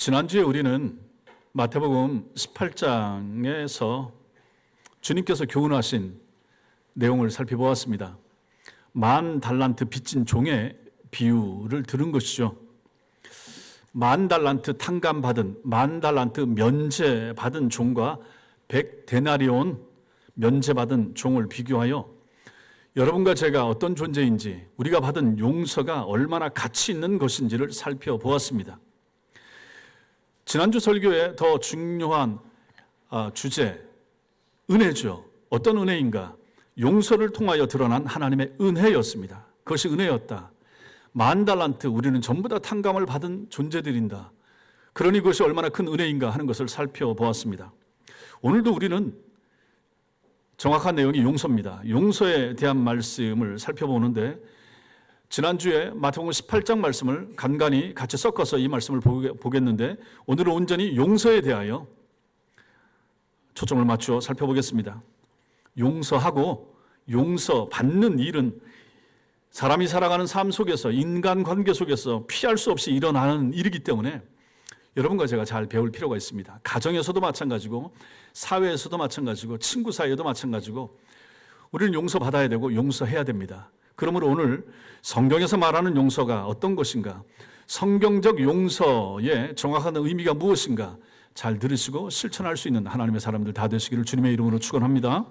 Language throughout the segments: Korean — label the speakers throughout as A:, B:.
A: 지난주에 우리는 마태복음 18장에서 주님께서 교훈하신 내용을 살펴보았습니다. 10,000달란트 빚진 종의 비유를 들은 것이죠. 10,000달란트 탕감받은 10,000달란트 면제받은 종과 100데나리온 면제받은 종을 비교하여 여러분과 제가 어떤 존재인지, 우리가 받은 용서가 얼마나 가치 있는 것인지를 살펴보았습니다. 지난주 설교의 더 중요한 주제, 은혜죠. 어떤 은혜인가? 용서를 통하여 드러난 하나님의 은혜였습니다. 그것이 은혜였다. 10,000달란트, 우리는 전부 다 탕감을 받은 존재들인다. 그러니 그것이 얼마나 큰 은혜인가 하는 것을 살펴보았습니다. 오늘도 우리는 정확한 내용이 용서입니다. 용서에 대한 말씀을 살펴보는데, 지난주에 마태복음 18장 말씀을 간간히 같이 섞어서 이 말씀을 보겠는데, 오늘은 온전히 용서에 대하여 초점을 맞추어 살펴보겠습니다. 용서하고 용서받는 일은 사람이 살아가는 삶 속에서, 인간관계 속에서 피할 수 없이 일어나는 일이기 때문에 여러분과 제가 잘 배울 필요가 있습니다. 가정에서도 마찬가지고, 사회에서도 마찬가지고, 친구 사이에도 마찬가지고, 우리는 용서받아야 되고 용서해야 됩니다. 그러므로 오늘 성경에서 말하는 용서가 어떤 것인가, 성경적 용서의 정확한 의미가 무엇인가 잘 들으시고 실천할 수 있는 하나님의 사람들 다 되시기를 주님의 이름으로 축원합니다.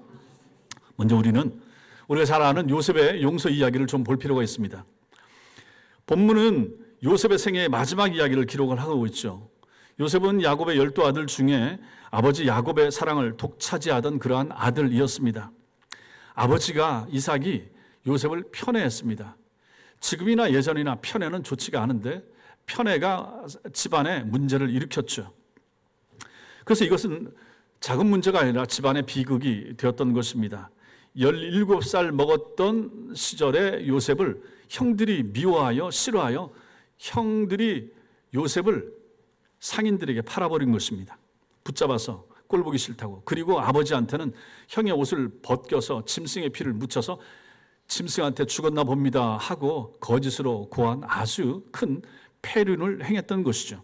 A: 먼저 우리가 잘 아는 요셉의 용서 이야기를 좀 볼 필요가 있습니다. 본문은 요셉의 생애의 마지막 이야기를 기록을 하고 있죠. 요셉은 야곱의 12아들 중에 아버지 야곱의 사랑을 독차지하던 그러한 아들이었습니다. 아버지가 이삭이 요셉을 편애했습니다. 지금이나 예전이나 편애는 좋지가 않은데 편애가 집안에 문제를 일으켰죠. 그래서 이것은 작은 문제가 아니라 집안의 비극이 되었던 것입니다. 17살 먹었던 시절에 요셉을 형들이 미워하여 싫어하여 형들이 요셉을 상인들에게 팔아버린 것입니다. 붙잡아서 꼴보기 싫다고. 그리고 아버지한테는 형의 옷을 벗겨서 짐승의 피를 묻혀서 짐승한테 죽었나 봅니다 하고 거짓으로 고한 아주 큰 폐륜을 행했던 것이죠.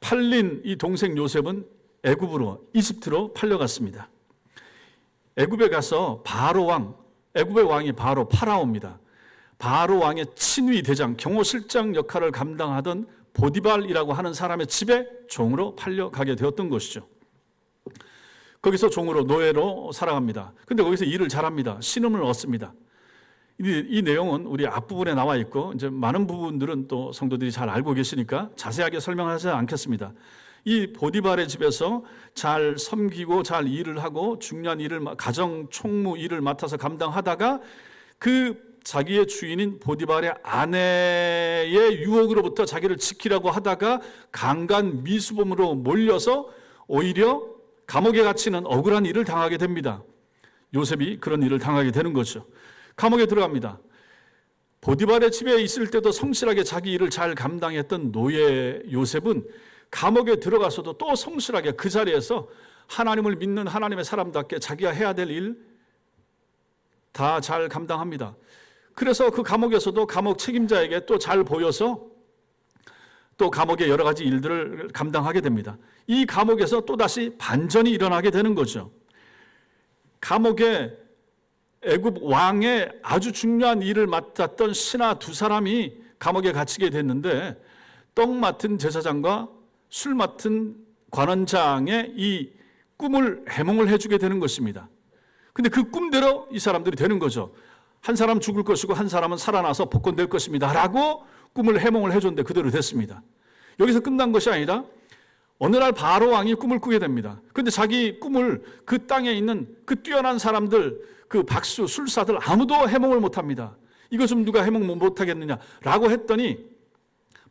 A: 팔린 이 동생 요셉은 애굽으로, 이집트로 팔려갔습니다. 애굽에 가서 바로 왕, 애굽의 왕이 바로 파라오입니다. 바로 왕의 친위 대장, 경호실장 역할을 감당하던 보디발이라고 하는 사람의 집에 종으로 팔려가게 되었던 것이죠. 거기서 종으로, 노예로 살아갑니다. 근데 거기서 일을 잘합니다. 신임을 얻습니다. 이 내용은 우리 앞부분에 나와 있고, 이제 많은 부분들은 또 성도들이 잘 알고 계시니까 자세하게 설명하지 않겠습니다. 이 보디발의 집에서 잘 섬기고 잘 일을 하고 중요한 일을, 가정 총무 일을 맡아서 감당하다가 그 자기의 주인인 보디발의 아내의 유혹으로부터 자기를 지키려고 하다가 강간 미수범으로 몰려서 오히려 감옥에 갇히는 억울한 일을 당하게 됩니다. 요셉이 그런 일을 당하게 되는 거죠. 감옥에 들어갑니다. 보디발의 집에 있을 때도 성실하게 자기 일을 잘 감당했던 노예 요셉은 감옥에 들어가서도 또 성실하게 그 자리에서 하나님을 믿는 하나님의 사람답게 자기가 해야 될 일 다 잘 감당합니다. 그래서 그 감옥에서도 감옥 책임자에게 또 잘 보여서 또 감옥의 여러 가지 일들을 감당하게 됩니다. 이 감옥에서 또다시 반전이 일어나게 되는 거죠. 감옥에 애굽 왕의 아주 중요한 일을 맡았던 신하 2사람이 감옥에 갇히게 됐는데, 떡 맡은 제사장과 술 맡은 관원장의 이 꿈을 해몽을 해주게 되는 것입니다. 근데 그 꿈대로 이 사람들이 되는 거죠. 한 사람 죽을 것이고 한 사람은 살아나서 복권될 것입니다 라고 꿈을 해몽을 해줬는데 그대로 됐습니다. 여기서 끝난 것이 아니라 어느 날 바로 왕이 꿈을 꾸게 됩니다. 그런데 자기 꿈을 그 땅에 있는 그 뛰어난 사람들, 그 박수, 술사들 아무도 해몽을 못합니다. 이거 좀 누가 해몽 못하겠느냐라고 했더니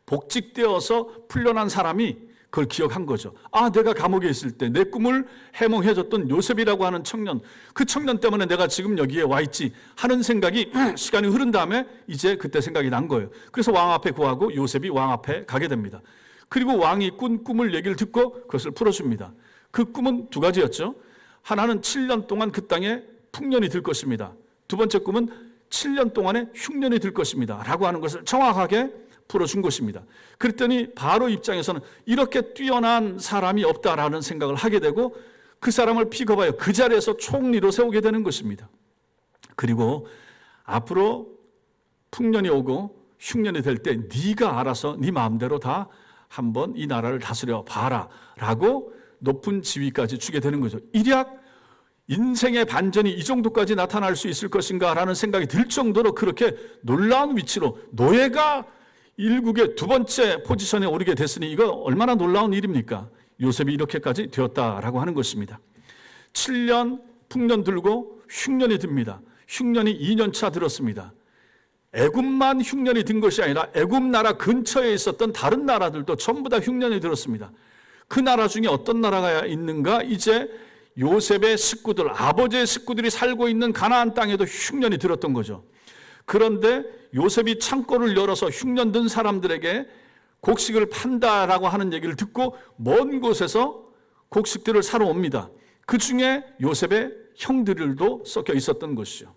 A: 복직되어서 풀려난 사람이 그걸 기억한 거죠. 아, 내가 감옥에 있을 때 내 꿈을 해몽해줬던 요셉이라고 하는 청년, 그 청년 때문에 내가 지금 여기에 와 있지 하는 생각이 시간이 흐른 다음에 이제 그때 생각이 난 거예요. 그래서 왕 앞에 구하고 요셉이 왕 앞에 가게 됩니다. 그리고 왕이 꾼 꿈을 얘기를 듣고 그것을 풀어줍니다. 그 꿈은 2가지였죠. 하나는 7년 동안 그 땅에 풍년이 들 것입니다. 두 번째 꿈은 7년 동안에 흉년이 들 것입니다 라고 하는 것을 정확하게 풀어준 것입니다. 그랬더니 바로 입장에서는 이렇게 뛰어난 사람이 없다라는 생각을 하게 되고 그 사람을 픽업하여 그 자리에서 총리로 세우게 되는 것입니다. 그리고 앞으로 풍년이 오고 흉년이 될 때 네가 알아서 네 마음대로 다 한번 이 나라를 다스려 봐라 라고 높은 지위까지 주게 되는 거죠. 일약 인생의 반전이 이 정도까지 나타날 수 있을 것인가 라는 생각이 들 정도로 그렇게 놀라운 위치로 노예가 일국의 두 번째 포지션에 오르게 됐으니 이거 얼마나 놀라운 일입니까? 요셉이 이렇게까지 되었다라고 하는 것입니다. 7년 풍년 들고 흉년이 듭니다. 흉년이 2년 차 들었습니다. 애굽만 흉년이 든 것이 아니라 애굽 나라 근처에 있었던 다른 나라들도 전부 다 흉년이 들었습니다. 그 나라 중에 어떤 나라가 있는가? 이제 요셉의 식구들, 아버지의 식구들이 살고 있는 가나안 땅에도 흉년이 들었던 거죠. 그런데 요셉이 창고를 열어서 흉년 든 사람들에게 곡식을 판다라고 하는 얘기를 듣고 먼 곳에서 곡식들을 사러 옵니다. 그 중에 요셉의 형들도 섞여 있었던 것이죠.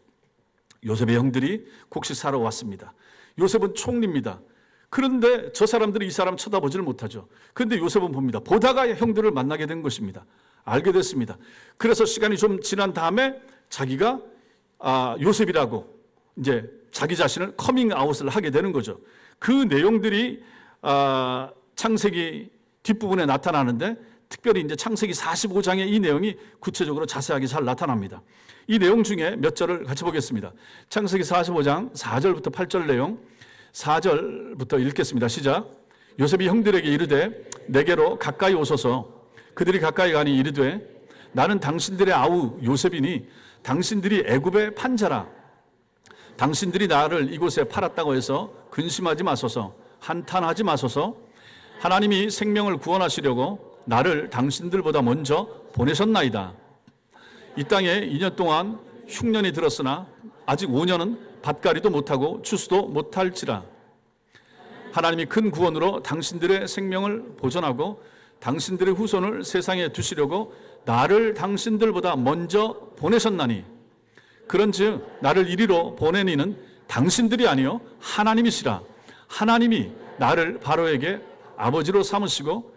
A: 요셉의 형들이 곡식 사러 왔습니다. 요셉은 총리입니다. 그런데 저 사람들이 이 사람 쳐다보지를 못하죠. 그런데 요셉은 봅니다. 보다가 형들을 만나게 된 것입니다. 알게 됐습니다. 그래서 시간이 좀 지난 다음에 자기가 요셉이라고 이제 자기 자신을 커밍아웃을 하게 되는 거죠. 그 내용들이 창세기 뒷부분에 나타나는데 특별히 이제 창세기 45장에 이 내용이 구체적으로 자세하게 잘 나타납니다. 이 내용 중에 몇 절을 같이 보겠습니다. 창세기 45장 4절부터 8절 내용 4절부터 읽겠습니다. 시작. 요셉이 형들에게 이르되 내게로 가까이 오소서. 그들이 가까이 가니 이르되 나는 당신들의 아우 요셉이니 당신들이 애굽의 판자라. 당신들이 나를 이곳에 팔았다고 해서 근심하지 마소서. 한탄하지 마소서. 하나님이 생명을 구원하시려고 나를 당신들보다 먼저 보내셨나이다. 이 땅에 2년 동안 흉년이 들었으나 아직 5년은 밭갈이도 못하고 추수도 못할지라. 하나님이 큰 구원으로 당신들의 생명을 보존하고 당신들의 후손을 세상에 두시려고 나를 당신들보다 먼저 보내셨나니 그런즉 나를 이리로 보낸 이는 당신들이 아니요 하나님이시라. 하나님이 나를 바로에게 아버지로 삼으시고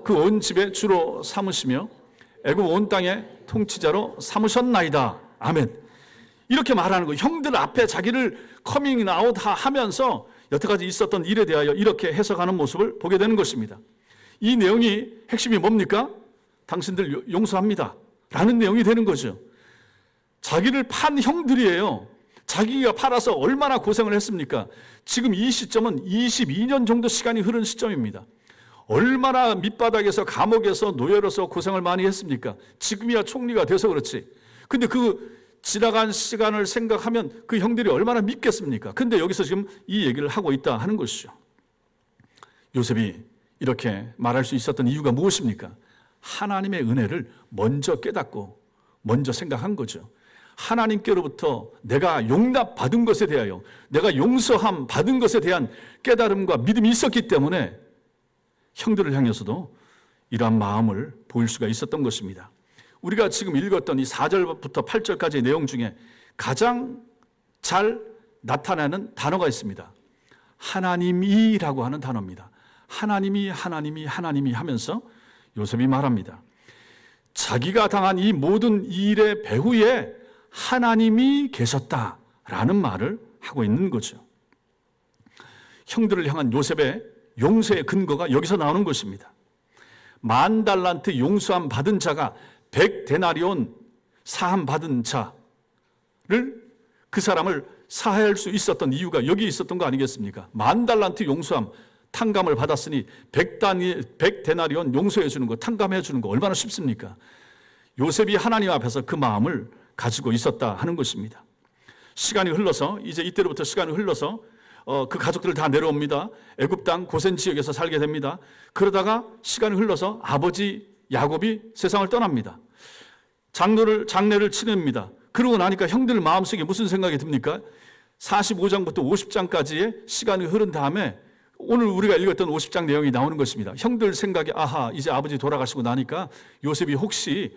A: 그 온 집의 주로 삼으시며 애굽 온 땅의 통치자로 삼으셨나이다. 아멘. 이렇게 말하는 거예요. 형들 앞에 자기를 커밍아웃 하면서 여태까지 있었던 일에 대하여 이렇게 해석하는 모습을 보게 되는 것입니다. 이 내용이 핵심이 뭡니까? 당신들 용서합니다 라는 내용이 되는 거죠. 자기를 판 형들이에요. 자기가 팔아서 얼마나 고생을 했습니까? 지금 이 시점은 22년 정도 시간이 흐른 시점입니다. 얼마나 밑바닥에서 감옥에서 노예로서 고생을 많이 했습니까? 지금이야 총리가 돼서 그렇지. 근데 그 지나간 시간을 생각하면 그 형들이 얼마나 믿겠습니까? 근데 여기서 지금 이 얘기를 하고 있다 하는 것이죠. 요셉이 이렇게 말할 수 있었던 이유가 무엇입니까? 하나님의 은혜를 먼저 깨닫고 먼저 생각한 거죠. 하나님께로부터 내가 용납받은 것에 대하여 내가 용서함 받은 것에 대한 깨달음과 믿음이 있었기 때문에 형들을 향해서도 이러한 마음을 보일 수가 있었던 것입니다. 우리가 지금 읽었던 이 4절부터 8절까지의 내용 중에 가장 잘 나타나는 단어가 있습니다. 하나님이라고 하는 단어입니다. 하나님이 하면서 요셉이 말합니다. 자기가 당한 이 모든 일의 배후에 하나님이 계셨다라는 말을 하고 있는 거죠. 형들을 향한 요셉의 용서의 근거가 여기서 나오는 것입니다. 10,000달란트 용서함 받은 자가 100데나리온 사함 받은 자를 그 사람을 사할 수 있었던 이유가 여기 있었던 거 아니겠습니까? 10,000달란트 용서함 탕감을 받았으니 100데나리온 용서해 주는 거, 탕감해 주는 거 얼마나 쉽습니까? 요셉이 하나님 앞에서 그 마음을 가지고 있었다 하는 것입니다. 시간이 흘러서 이제 이때로부터 시간이 흘러서 그 가족들 다 내려옵니다. 애굽 땅 고센 지역에서 살게 됩니다. 그러다가 시간이 흘러서 아버지 야곱이 세상을 떠납니다. 장례를 치릅니다. 그러고 나니까 형들 마음속에 무슨 생각이 듭니까? 45장부터 50장까지의 시간이 흐른 다음에 오늘 우리가 읽었던 50장 내용이 나오는 것입니다. 형들 생각에 아하 이제 아버지 돌아가시고 나니까 요셉이 혹시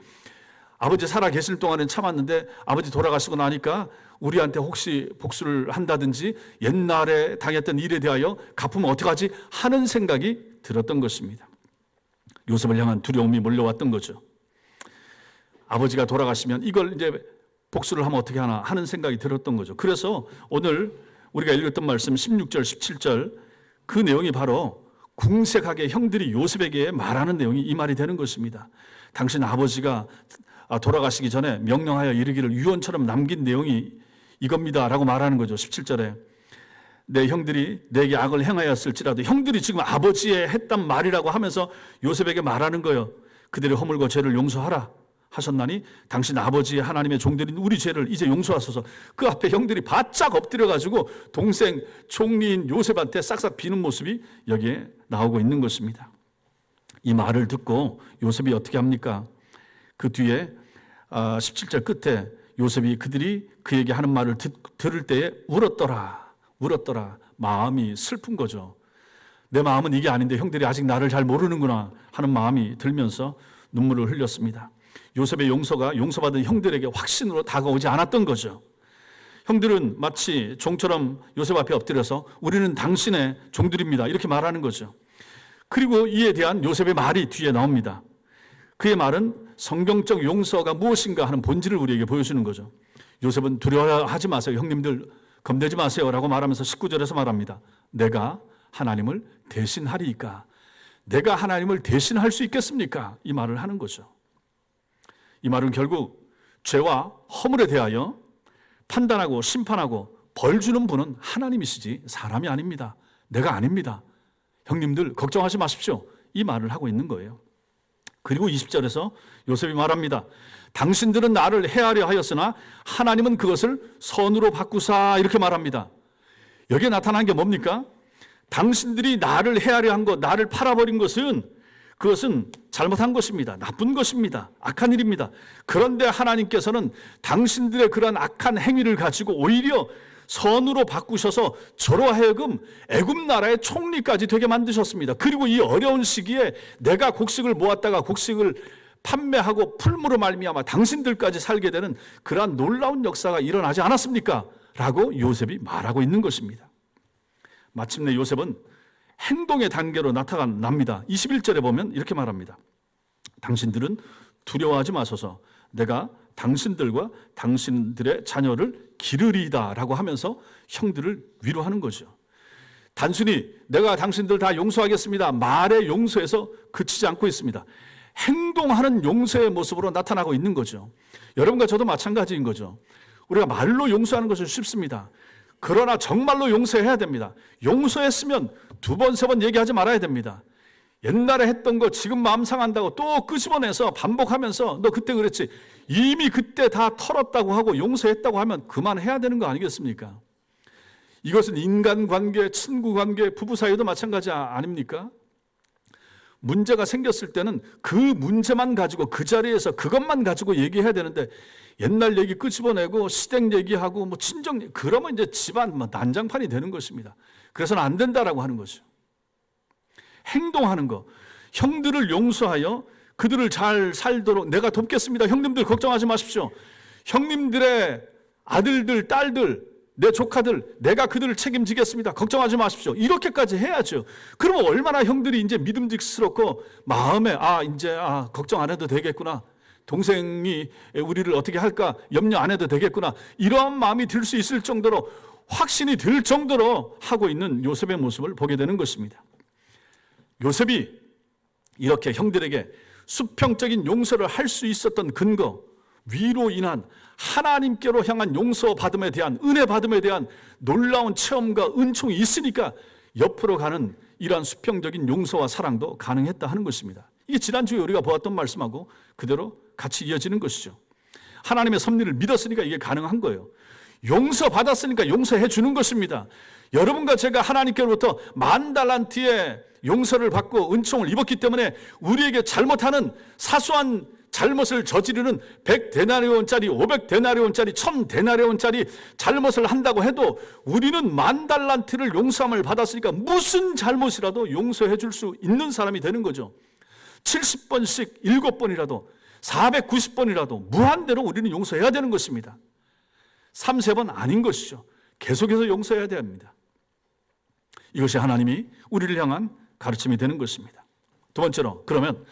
A: 아버지 살아 계실 동안은 참았는데 아버지 돌아가시고 나니까 우리한테 혹시 복수를 한다든지 옛날에 당했던 일에 대하여 갚으면 어떡하지 하는 생각이 들었던 것입니다. 요셉을 향한 두려움이 몰려왔던 거죠. 아버지가 돌아가시면 이걸 이제 복수를 하면 어떻게 하나 하는 생각이 들었던 거죠. 그래서 오늘 우리가 읽었던 말씀 16절, 17절 그 내용이 바로 궁색하게 형들이 요셉에게 말하는 내용이 이 말이 되는 것입니다. 당신 아버지가 돌아가시기 전에 명령하여 이르기를 유언처럼 남긴 내용이 이겁니다 라고 말하는 거죠. 17절에 내 형들이 내게 악을 행하였을지라도 형들이 지금 아버지의 했단 말이라고 하면서 요셉에게 말하는 거예요. 그들의 허물과 죄를 용서하라 하셨나니 당신 아버지의 하나님의 종들인 우리 죄를 이제 용서하소서. 그 앞에 형들이 바짝 엎드려가지고 동생 총리인 요셉한테 싹싹 비는 모습이 여기에 나오고 있는 것입니다. 이 말을 듣고 요셉이 어떻게 합니까? 그 뒤에 17절 끝에 요셉이 그들이 그에게 하는 말을 들을 때에 울었더라. 마음이 슬픈 거죠. 내 마음은 이게 아닌데 형들이 아직 나를 잘 모르는구나 하는 마음이 들면서 눈물을 흘렸습니다. 요셉의 용서가 용서받은 형들에게 확신으로 다가오지 않았던 거죠. 형들은 마치 종처럼 요셉 앞에 엎드려서 우리는 당신의 종들입니다 이렇게 말하는 거죠. 그리고 이에 대한 요셉의 말이 뒤에 나옵니다. 그의 말은 성경적 용서가 무엇인가 하는 본질을 우리에게 보여주는 거죠. 요셉은 두려워하지 마세요. 형님들 겁내지 마세요 라고 말하면서 19절에서 말합니다. 내가 하나님을 대신하리이까. 내가 하나님을 대신할 수 있겠습니까? 이 말을 하는 거죠. 이 말은 결국 죄와 허물에 대하여 판단하고 심판하고 벌 주는 분은 하나님이시지 사람이 아닙니다. 내가 아닙니다. 형님들 걱정하지 마십시오. 이 말을 하고 있는 거예요. 그리고 20절에서 요셉이 말합니다. 당신들은 나를 해하려 하였으나 하나님은 그것을 선으로 바꾸사 이렇게 말합니다. 여기에 나타난 게 뭡니까? 당신들이 나를 해하려 한 것, 나를 팔아버린 것은 그것은 잘못한 것입니다. 나쁜 것입니다. 악한 일입니다. 그런데 하나님께서는 당신들의 그러한 악한 행위를 가지고 오히려 선으로 바꾸셔서 저로 하여금 애굽 나라의 총리까지 되게 만드셨습니다. 그리고 이 어려운 시기에 내가 곡식을 모았다가 곡식을 판매하고 풀무로 말미암아 당신들까지 살게 되는 그러한 놀라운 역사가 일어나지 않았습니까? 라고 요셉이 말하고 있는 것입니다. 마침내 요셉은 행동의 단계로 나타납니다. 21절에 보면 이렇게 말합니다. 당신들은 두려워하지 마소서. 내가 당신들과 당신들의 자녀를 기르리이다 라고 하면서 형들을 위로하는 거죠. 단순히 내가 당신들 다 용서하겠습니다. 말의 용서에서 그치지 않고 있습니다. 행동하는 용서의 모습으로 나타나고 있는 거죠. 여러분과 저도 마찬가지인 거죠. 우리가 말로 용서하는 것은 쉽습니다. 그러나 정말로 용서해야 됩니다. 용서했으면 두 번, 세 번 얘기하지 말아야 됩니다. 옛날에 했던 거 지금 마음 상한다고 또 끄집어내서 반복하면서 너 그때 그랬지. 이미 그때 다 털었다고 하고 용서했다고 하면 그만해야 되는 거 아니겠습니까? 이것은 인간관계, 친구관계, 부부 사이도 마찬가지 아닙니까? 문제가 생겼을 때는 그 문제만 가지고 그 자리에서 그것만 가지고 얘기해야 되는데 옛날 얘기 끄집어내고 시댁 얘기하고 뭐 친정 그러면 이제 집안 난장판이 되는 것입니다. 그래서는 안 된다라고 하는 거죠. 행동하는 거. 형들을 용서하여 그들을 잘 살도록 내가 돕겠습니다. 형님들 걱정하지 마십시오. 형님들의 아들들, 딸들, 내 조카들, 내가 그들을 책임지겠습니다. 걱정하지 마십시오. 이렇게까지 해야죠. 그러면 얼마나 형들이 이제 믿음직스럽고 마음에 이제 걱정 안 해도 되겠구나. 동생이 우리를 어떻게 할까 염려 안 해도 되겠구나. 이러한 마음이 들 수 있을 정도로 확신이 들 정도로 하고 있는 요셉의 모습을 보게 되는 것입니다. 요셉이 이렇게 형들에게 수평적인 용서를 할 수 있었던 근거, 위로 인한 하나님께로 향한 용서받음에 대한 은혜 받음에 대한 놀라운 체험과 은총이 있으니까 옆으로 가는 이러한 수평적인 용서와 사랑도 가능했다 하는 것입니다. 이게 지난주에 우리가 보았던 말씀하고 그대로 같이 이어지는 것이죠. 하나님의 섭리를 믿었으니까 이게 가능한 거예요. 용서받았으니까 용서해 주는 것입니다. 여러분과 제가 하나님께로부터 10,000달란트의 용서를 받고 은총을 입었기 때문에 우리에게 잘못하는 사소한 잘못을 저지르는 100데나리온짜리 500데나리온짜리 1000데나리온짜리 잘못을 한다고 해도 우리는 10,000달란트를 용서함을 받았으니까 무슨 잘못이라도 용서해 줄 수 있는 사람이 되는 거죠. 70번씩 7번이라도 490번이라도 무한대로 우리는 용서해야 되는 것입니다. 3, 3번 아닌 것이죠. 계속해서 용서해야 됩니다. 이것이 하나님이 우리를 향한 가르침이 되는 것입니다. 두 번째로, 그러면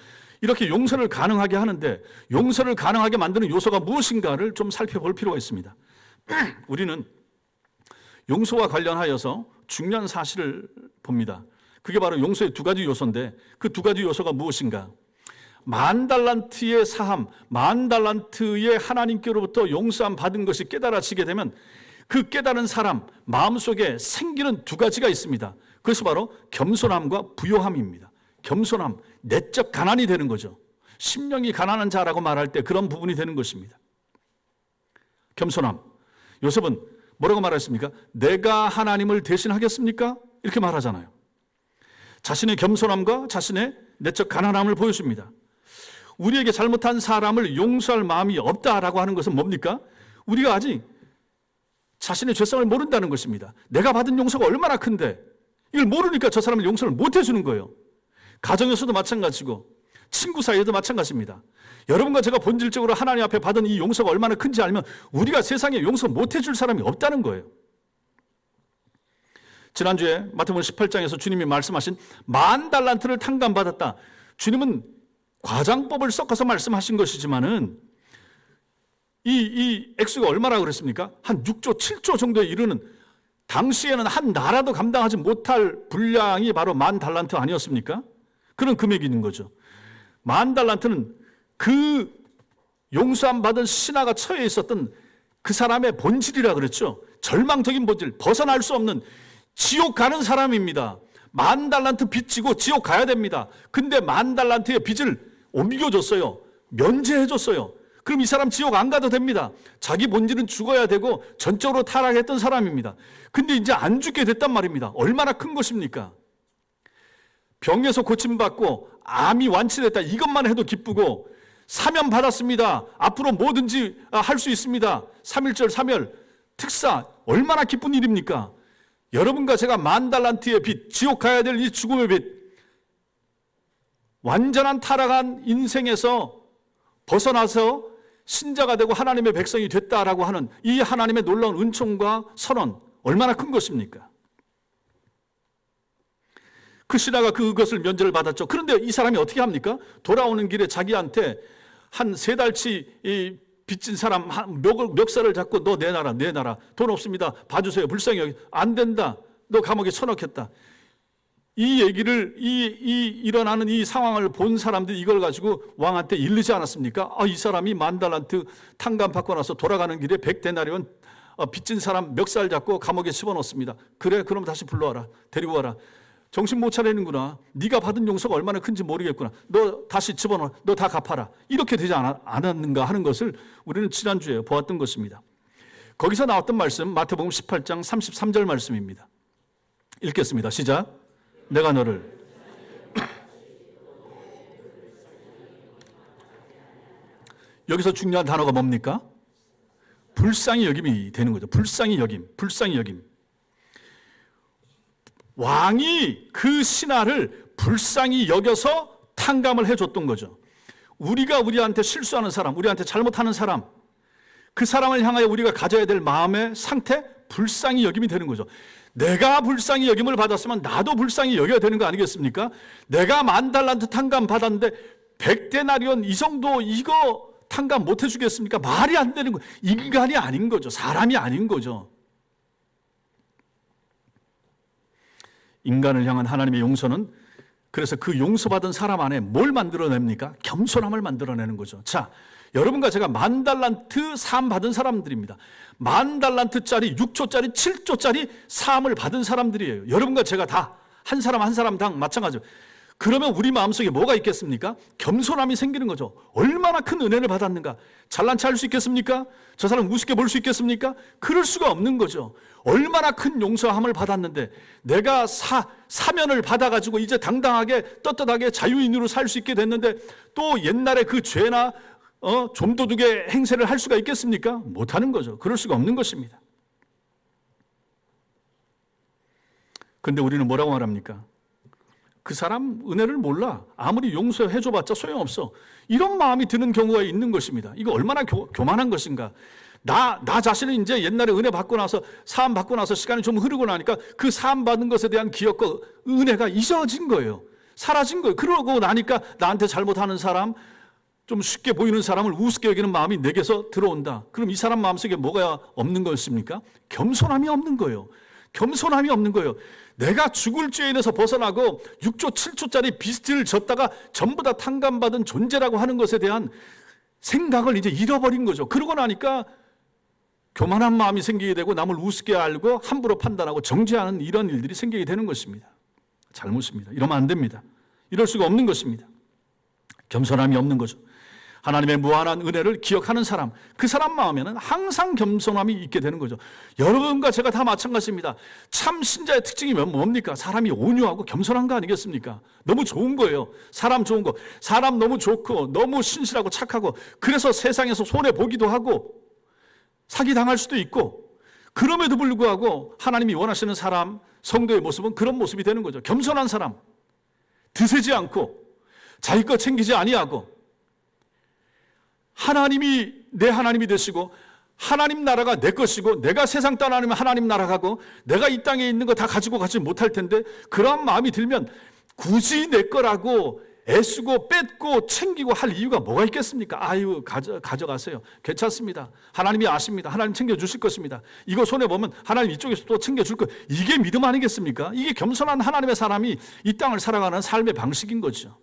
A: 이렇게 용서를 가능하게 하는데 용서를 가능하게 만드는 요소가 무엇인가를 좀 살펴볼 필요가 있습니다. 우리는 용서와 관련하여서 중요한 사실을 봅니다. 그게 바로 용서의 두 가지 요소인데 그 두 가지 요소가 무엇인가? 10,000달란트의 사함, 10,000달란트의 하나님께로부터 용서함 받은 것이 깨달아지게 되면 그 깨달은 사람 마음속에 생기는 두 가지가 있습니다. 그것이 바로 겸손함과 부요함입니다. 겸손함, 내적 가난이 되는 거죠. 심령이 가난한 자라고 말할 때 그런 부분이 되는 것입니다. 겸손함. 요셉은 뭐라고 말했습니까? 내가 하나님을 대신하겠습니까? 이렇게 말하잖아요. 자신의 겸손함과 자신의 내적 가난함을 보여줍니다. 우리에게 잘못한 사람을 용서할 마음이 없다라고 하는 것은 뭡니까? 우리가 아직 자신의 죄성을 모른다는 것입니다. 내가 받은 용서가 얼마나 큰데 이걸 모르니까 저 사람을 용서를 못 해주는 거예요. 가정에서도 마찬가지고 친구 사이에도 마찬가지입니다. 여러분과 제가 본질적으로 하나님 앞에 받은 이 용서가 얼마나 큰지 알면 우리가 세상에 용서 못 해줄 사람이 없다는 거예요. 지난주에 마태복음 18장에서 주님이 말씀하신 10,000달란트를 탕감받았다. 주님은 과장법을 섞어서 말씀하신 것이지만은 이 액수가 얼마나 그랬습니까? 한 6조, 7조 정도에 이르는, 당시에는 한 나라도 감당하지 못할 분량이 바로 10,000달란트 아니었습니까? 그런 금액이 있는 거죠. 10,000달란트는 그 용서함 받은 신하가 처해 있었던 그 사람의 본질이라 그랬죠. 절망적인 본질, 벗어날 수 없는 지옥 가는 사람입니다. 10,000달란트 빚 지고 지옥 가야 됩니다. 근데 10,000달란트의 빚을 옮겨줬어요. 면제해줬어요. 그럼 이 사람 지옥 안 가도 됩니다. 자기 본질은 죽어야 되고 전적으로 타락했던 사람입니다. 근데 이제 안 죽게 됐단 말입니다. 얼마나 큰 것입니까? 병에서 고침받고 암이 완치됐다. 이것만 해도 기쁘고 사면 받았습니다. 앞으로 뭐든지 할 수 있습니다. 3.1절 3열 특사 얼마나 기쁜 일입니까? 여러분과 제가 10,000달란트의 빚, 지옥 가야 될 이 죽음의 빚, 완전한 타락한 인생에서 벗어나서 신자가 되고 하나님의 백성이 됐다라고 하는 이 하나님의 놀라운 은총과 선언 얼마나 큰 것입니까? 그 신하가 그것을 면제를 받았죠. 그런데 이 사람이 어떻게 합니까? 돌아오는 길에 자기한테 한 3달치 이 빚진 사람 멱살을 잡고 너 내놔라. 돈 없습니다. 봐주세요. 불쌍히 여기. 안 된다. 너 감옥에 쳐넣겠다. 이 얘기를 일어나는 이 상황을 본 사람들이 이걸 가지고 왕한테 일르지 않았습니까? 이 사람이 10,000달란트 탕감 받고 나서 돌아가는 길에 100데나리온 빚진 사람 멱살 잡고 감옥에 집어넣습니다. 그래, 그럼 다시 불러와라. 데리고 와라. 정신 못 차리는구나. 네가 받은 용서가 얼마나 큰지 모르겠구나. 너 다시 집어넣어. 너 다 갚아라. 이렇게 되지 않았는가 하는 것을 우리는 지난주에 보았던 것입니다. 거기서 나왔던 말씀 마태복음 18장 33절 말씀입니다. 읽겠습니다. 시작. 내가 너를 여기서 중요한 단어가 뭡니까? 불쌍히 여김이 되는 거죠. 불쌍히 여김. 왕이 그 신하를 불쌍히 여겨서 탕감을 해줬던 거죠. 우리가 우리한테 실수하는 사람, 우리한테 잘못하는 사람, 그 사람을 향하여 우리가 가져야 될 마음의 상태, 불쌍히 여김이 되는 거죠. 내가 불쌍히 여김을 받았으면 나도 불쌍히 여겨야 되는 거 아니겠습니까? 내가 10,000달란트 탕감 받았는데 100데나리온 이 정도 이거 탕감 못 해주겠습니까? 말이 안 되는 거예요. 인간이 아닌 거죠. 사람이 아닌 거죠. 인간을 향한 하나님의 용서는 그래서 그 용서받은 사람 안에 뭘 만들어냅니까? 겸손함을 만들어내는 거죠. 자, 여러분과 제가 10,000달란트 사함 받은 사람들입니다. 10,000달란트짜리 6조짜리 7조짜리 사함을 받은 사람들이에요. 여러분과 제가 다 한 사람 한 사람당 마찬가지로. 그러면 우리 마음속에 뭐가 있겠습니까? 겸손함이 생기는 거죠. 얼마나 큰 은혜를 받았는가. 잘난 체 할 수 있겠습니까? 저 사람 우습게 볼 수 있겠습니까? 그럴 수가 없는 거죠. 얼마나 큰 용서함을 받았는데 내가 사면을 받아가지고 이제 당당하게 떳떳하게 자유인으로 살 수 있게 됐는데 또 옛날에 그 죄나 좀도둑의 행세를 할 수가 있겠습니까? 못하는 거죠. 그럴 수가 없는 것입니다. 그런데 우리는 뭐라고 말합니까? 그 사람 은혜를 몰라. 아무리 용서해줘봤자 소용없어. 이런 마음이 드는 경우가 있는 것입니다. 이거 얼마나 교만한 것인가. 나 자신은 이제 옛날에 은혜 받고 나서, 사함 받고 나서 시간이 좀 흐르고 나니까 그 사함 받은 것에 대한 기억과 은혜가 잊어진 거예요. 사라진 거예요. 그러고 나니까 나한테 잘못하는 사람, 좀 쉽게 보이는 사람을 우습게 여기는 마음이 내게서 들어온다. 그럼 이 사람 마음속에 뭐가 없는 것입니까? 겸손함이 없는 거예요. 겸손함이 없는 거예요. 내가 죽을 죄에 인해서 벗어나고 6조 7조짜리 빚을 졌다가 전부 다 탕감받은 존재라고 하는 것에 대한 생각을 이제 잃어버린 거죠. 그러고 나니까 교만한 마음이 생기게 되고 남을 우습게 알고 함부로 판단하고 정죄하는 이런 일들이 생기게 되는 것입니다. 잘못입니다. 이러면 안 됩니다. 이럴 수가 없는 것입니다. 겸손함이 없는 거죠. 하나님의 무한한 은혜를 기억하는 사람, 그 사람 마음에는 항상 겸손함이 있게 되는 거죠. 여러분과 제가 다 마찬가지입니다. 참 신자의 특징이 뭡니까? 사람이 온유하고 겸손한 거 아니겠습니까? 너무 좋은 거예요. 사람 좋은 거. 사람 너무 좋고 너무 신실하고 착하고 그래서 세상에서 손해보기도 하고 사기당할 수도 있고 그럼에도 불구하고 하나님이 원하시는 사람, 성도의 모습은 그런 모습이 되는 거죠. 겸손한 사람, 드세지 않고 자기 것 챙기지 아니하고 하나님이 내 하나님이 되시고 하나님 나라가 내 것이고 내가 세상 떠나면 하나님 나라 가고 내가 이 땅에 있는 거 다 가지고 가지 못할 텐데 그러한 마음이 들면 굳이 내 거라고 애쓰고 뺏고 챙기고 할 이유가 뭐가 있겠습니까? 아유, 가져가세요. 괜찮습니다. 하나님이 아십니다. 하나님 챙겨주실 것입니다. 이거 손해보면 하나님 이쪽에서 또 챙겨줄 거. 이게 믿음 아니겠습니까? 이게 겸손한 하나님의 사람이 이 땅을 살아가는 삶의 방식인 거죠.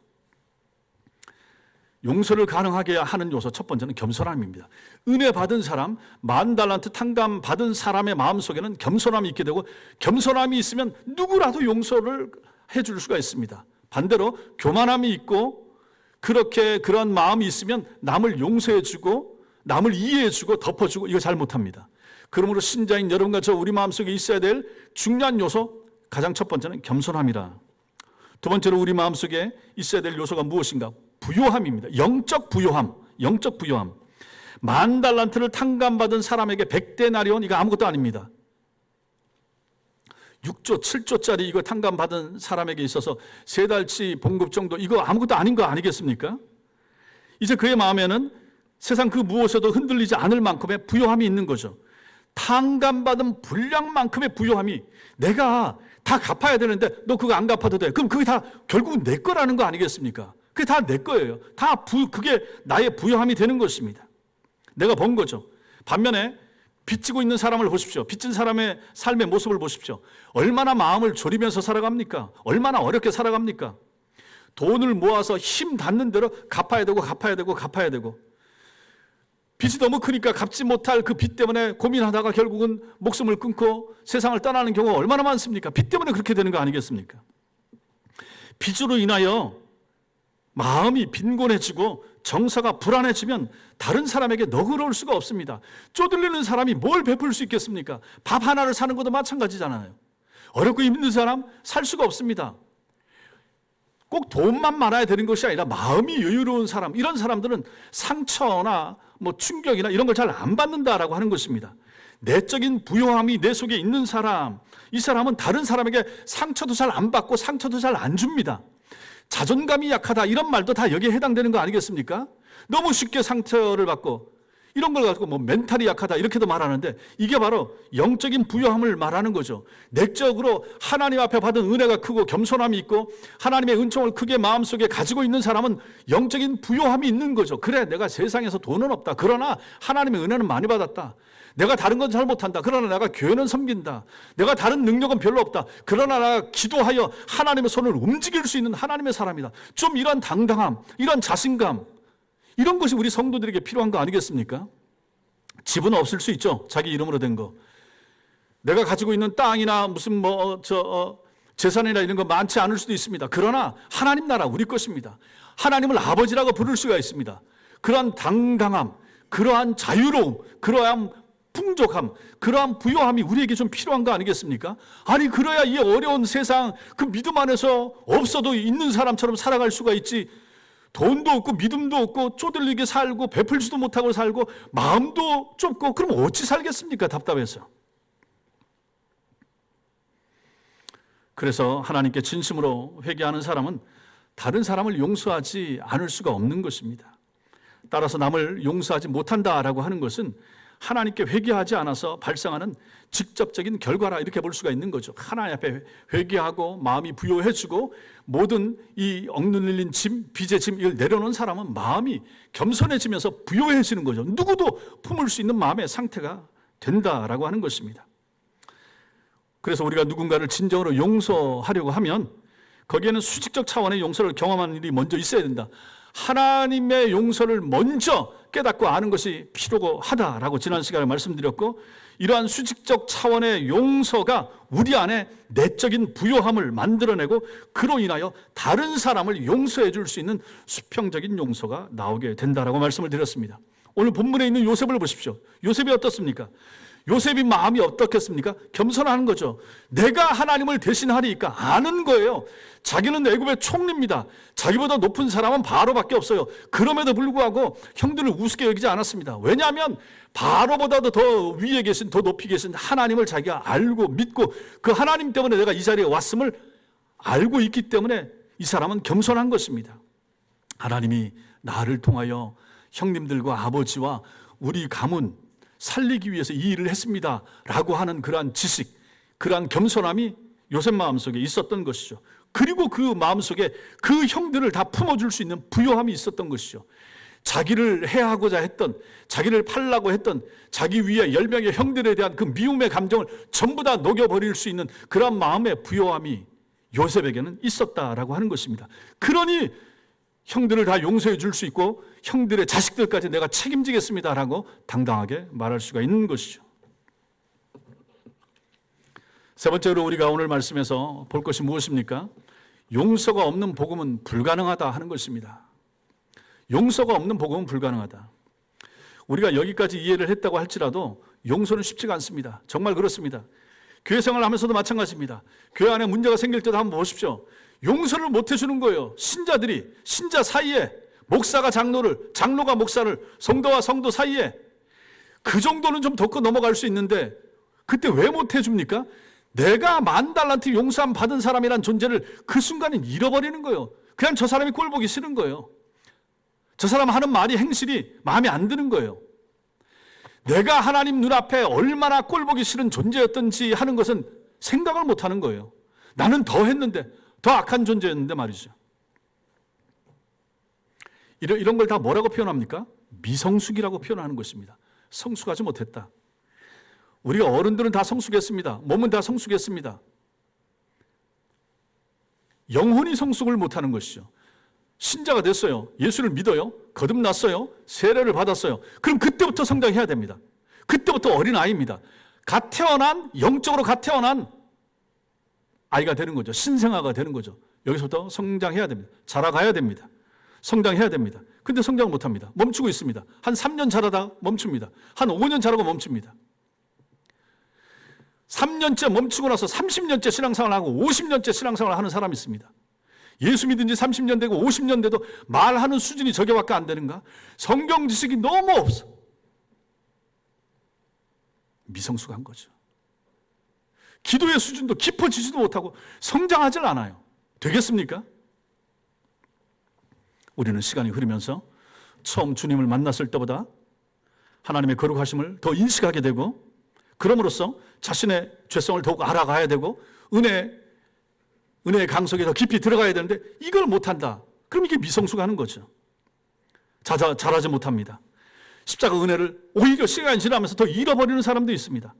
A: 용서를 가능하게 하는 요소 첫 번째는 겸손함입니다. 은혜 받은 사람, 10,000달란트 탕감 받은 사람의 마음속에는 겸손함이 있게 되고 겸손함이 있으면 누구라도 용서를 해줄 수가 있습니다. 반대로 교만함이 있고 그렇게 그런 마음이 있으면 남을 용서해주고 남을 이해해주고 덮어주고 이거 잘 못합니다. 그러므로 신자인 여러분과 저 우리 마음속에 있어야 될 중요한 요소 가장 첫 번째는 겸손함이라. 두 번째로 우리 마음속에 있어야 될 요소가 무엇인가? 부요함입니다. 영적 부요함. 영적 부요함. 10,000달란트를 탕감받은 사람에게 100데나리온 이거 아무것도 아닙니다. 6조 7조짜리 이거 탕감받은 사람에게 있어서 3달치 봉급 정도 이거 아무것도 아닌 거 아니겠습니까? 이제 그의 마음에는 세상 그 무엇에도 흔들리지 않을 만큼의 부요함이 있는 거죠. 탕감받은 분량만큼의 부요함이 내가 다 갚아야 되는데 너 그거 안 갚아도 돼. 그럼 그게 다 결국은 내 거라는 거 아니겠습니까? 그게 다 내 거예요. 그게 나의 부요함이 되는 것입니다. 내가 번 거죠. 반면에 빚지고 있는 사람을 보십시오. 빚진 사람의 삶의 모습을 보십시오. 얼마나 마음을 졸이면서 살아갑니까? 얼마나 어렵게 살아갑니까? 돈을 모아서 힘 닿는 대로 갚아야 되고 빚이 너무 크니까 갚지 못할 그 빚 때문에 고민하다가 결국은 목숨을 끊고 세상을 떠나는 경우가 얼마나 많습니까? 빚 때문에 그렇게 되는 거 아니겠습니까? 빚으로 인하여 마음이 빈곤해지고 정서가 불안해지면 다른 사람에게 너그러울 수가 없습니다. 쪼들리는 사람이 뭘 베풀 수 있겠습니까? 밥 하나를 사는 것도 마찬가지잖아요. 어렵고 힘든 사람 살 수가 없습니다. 꼭 돈만 많아야 되는 것이 아니라 마음이 여유로운 사람, 이런 사람들은 상처나 충격이나 이런 걸 잘 안 받는다라고 하는 것입니다. 내적인 부요함이 내 속에 있는 사람, 이 사람은 다른 사람에게 상처도 잘 안 받고 상처도 잘 안 줍니다. 자존감이 약하다 이런 말도 다 여기에 해당되는 거 아니겠습니까? 너무 쉽게 상처를 받고 이런 걸 가지고 멘탈이 약하다 이렇게도 말하는데 이게 바로 영적인 부요함을 말하는 거죠. 내적으로 하나님 앞에 받은 은혜가 크고 겸손함이 있고 하나님의 은총을 크게 마음속에 가지고 있는 사람은 영적인 부요함이 있는 거죠. 그래, 내가 세상에서 돈은 없다. 그러나 하나님의 은혜는 많이 받았다. 내가 다른 건 잘 못한다. 그러나 내가 교회는 섬긴다. 내가 다른 능력은 별로 없다. 그러나 내가 기도하여 하나님의 손을 움직일 수 있는 하나님의 사람이다. 좀 이런 당당함, 이런 자신감, 이런 것이 우리 성도들에게 필요한 거 아니겠습니까? 집은 없을 수 있죠. 자기 이름으로 된 거. 내가 가지고 있는 땅이나 무슨 재산이나 이런 거 많지 않을 수도 있습니다. 그러나 하나님 나라 우리 것입니다. 하나님을 아버지라고 부를 수가 있습니다. 그러한 당당함, 그러한 자유로움, 그러한 풍족함, 그러한 부요함이 우리에게 좀 필요한 거 아니겠습니까? 아니 그래야 이 어려운 세상 그 믿음 안에서 없어도 있는 사람처럼 살아갈 수가 있지. 돈도 없고 믿음도 없고 쪼들리게 살고 베풀지도 못하고 살고 마음도 좁고 그럼 어찌 살겠습니까? 답답해서. 그래서 하나님께 진심으로 회개하는 사람은 다른 사람을 용서하지 않을 수가 없는 것입니다. 따라서 남을 용서하지 못한다라고 하는 것은 하나님께 회개하지 않아서 발생하는 직접적인 결과라 이렇게 볼 수가 있는 거죠. 하나님 앞에 회개하고 마음이 부요해지고 모든 이 억눌린 짐, 빚의 짐 이걸 내려놓은 사람은 마음이 겸손해지면서 부요해지는 거죠. 누구도 품을 수 있는 마음의 상태가 된다라고 하는 것입니다. 그래서 우리가 누군가를 진정으로 용서하려고 하면 거기에는 수직적 차원의 용서를 경험하는 일이 먼저 있어야 된다. 하나님의 용서를 먼저 깨닫고 아는 것이 필요고 하다라고 지난 시간에 말씀드렸고, 이러한 수직적 차원의 용서가 우리 안에 내적인 부요함을 만들어내고 그로 인하여 다른 사람을 용서해 줄 수 있는 수평적인 용서가 나오게 된다라고 말씀을 드렸습니다. 오늘 본문에 있는 요셉을 보십시오. 요셉이 어떻습니까? 요셉이 마음이 어떻겠습니까? 겸손한 거죠. 내가 하나님을 대신하리니까 아는 거예요. 자기는 애굽의 총리입니다. 자기보다 높은 사람은 바로밖에 없어요. 그럼에도 불구하고 형들을 우습게 여기지 않았습니다. 왜냐하면 바로보다도 더 위에 계신, 더 높이 계신 하나님을 자기가 알고 믿고 그 하나님 때문에 내가 이 자리에 왔음을 알고 있기 때문에 이 사람은 겸손한 것입니다. 하나님이 나를 통하여 형님들과 아버지와 우리 가문 살리기 위해서 이 일을 했습니다 라고 하는 그러한 지식, 그러한 겸손함이 요셉 마음속에 있었던 것이죠. 그리고 그 마음속에 그 형들을 다 품어줄 수 있는 부요함이 있었던 것이죠. 자기를 해하고자 했던, 자기를 팔라고 했던 자기 위에 10명의 형들에 대한 그 미움의 감정을 전부 다 녹여버릴 수 있는 그런 마음의 부요함이 요셉에게는 있었다라고 하는 것입니다. 그러니 형들을 다 용서해 줄 수 있고 형들의 자식들까지 내가 책임지겠습니다라고 당당하게 말할 수가 있는 것이죠. 세 번째로 우리가 오늘 말씀에서 볼 것이 무엇입니까? 용서가 없는 복음은 불가능하다 하는 것입니다. 용서가 없는 복음은 불가능하다. 우리가 여기까지 이해를 했다고 할지라도 용서는 쉽지가 않습니다. 정말 그렇습니다. 교회 생활을 하면서도 마찬가지입니다. 교회 안에 문제가 생길 때도 한번 보십시오. 용서를 못 해주는 거예요. 신자들이, 신자 사이에 목사가 장로를, 장로가 목사를, 성도와 성도 사이에 그 정도는 좀 덮고 넘어갈 수 있는데 그때 왜 못 해줍니까? 내가 $10,000 용서함 받은 사람이란 존재를 그 순간에 잃어버리는 거예요. 그냥 저 사람이 꼴 보기 싫은 거예요. 저 사람 하는 말이, 행실이 마음에 안 드는 거예요. 내가 하나님 눈앞에 얼마나 꼴 보기 싫은 존재였던지 하는 것은 생각을 못 하는 거예요. 나는 더 했는데, 더 악한 존재였는데 말이죠. 이런 걸 다 뭐라고 표현합니까? 미성숙이라고 표현하는 것입니다. 성숙하지 못했다. 우리가 어른들은 다 성숙했습니다. 몸은 다 성숙했습니다. 영혼이 성숙을 못하는 것이죠. 신자가 됐어요. 예수를 믿어요. 거듭났어요. 세례를 받았어요. 그럼 그때부터 성장해야 됩니다. 그때부터 어린아이입니다. 갓 태어난, 영적으로 갓 태어난 아이가 되는 거죠. 신생아가 되는 거죠. 여기서부터 성장해야 됩니다. 자라가야 됩니다. 성장해야 됩니다. 근데 성장을 못합니다. 멈추고 있습니다. 한 3년 자라다 멈춥니다. 한 5년 자라고 멈춥니다. 3년째 멈추고 나서 30년째 신앙생활을 하고 50년째 신앙생활을 하는 사람이 있습니다. 예수 믿은 지 30년 되고 50년 돼도 말하는 수준이 저게밖에 안 되는가? 성경 지식이 너무 없어. 미성숙한 거죠. 기도의 수준도 깊어지지도 못하고 성장하질 않아요. 되겠습니까? 우리는 시간이 흐르면서 처음 주님을 만났을 때보다 하나님의 거룩하심을 더 인식하게 되고 그럼으로써 자신의 죄성을 더욱 알아가야 되고 은혜의 강속에 더 깊이 들어가야 되는데 이걸 못한다. 그럼 이게 미성숙하는 거죠. 잘하지 못합니다. 십자가 은혜를 오히려 시간이 지나면서 더 잃어버리는 사람도 있습니다.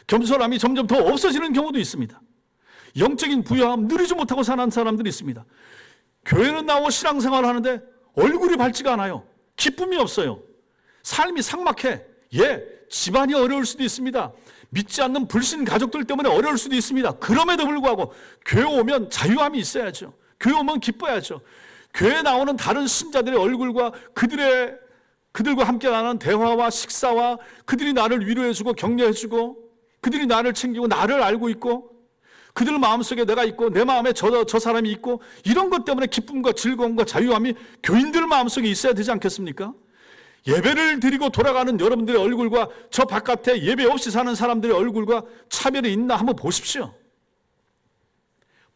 A: 겸손함이 점점 더 없어지는 경우도 있습니다. 영적인 부여함 누리지 못하고 사는 사람들이 있습니다. 교회는 나오고 신앙생활을 하는데 얼굴이 밝지가 않아요. 기쁨이 없어요. 삶이 삭막해. 집안이 어려울 수도 있습니다. 믿지 않는 불신 가족들 때문에 어려울 수도 있습니다. 그럼에도 불구하고 교회 오면 자유함이 있어야죠. 교회 오면 기뻐야죠. 교회에 나오는 다른 신자들의 얼굴과 그들과 함께 나누는 대화와 식사와 그들이 나를 위로해주고 격려해주고 그들이 나를 챙기고 나를 알고 있고 그들 마음속에 내가 있고 내 마음에 저 사람이 있고 이런 것 때문에 기쁨과 즐거움과 자유함이 교인들 마음속에 있어야 되지 않겠습니까? 예배를 드리고 돌아가는 여러분들의 얼굴과 저 바깥에 예배 없이 사는 사람들의 얼굴과 차별이 있나 한번 보십시오.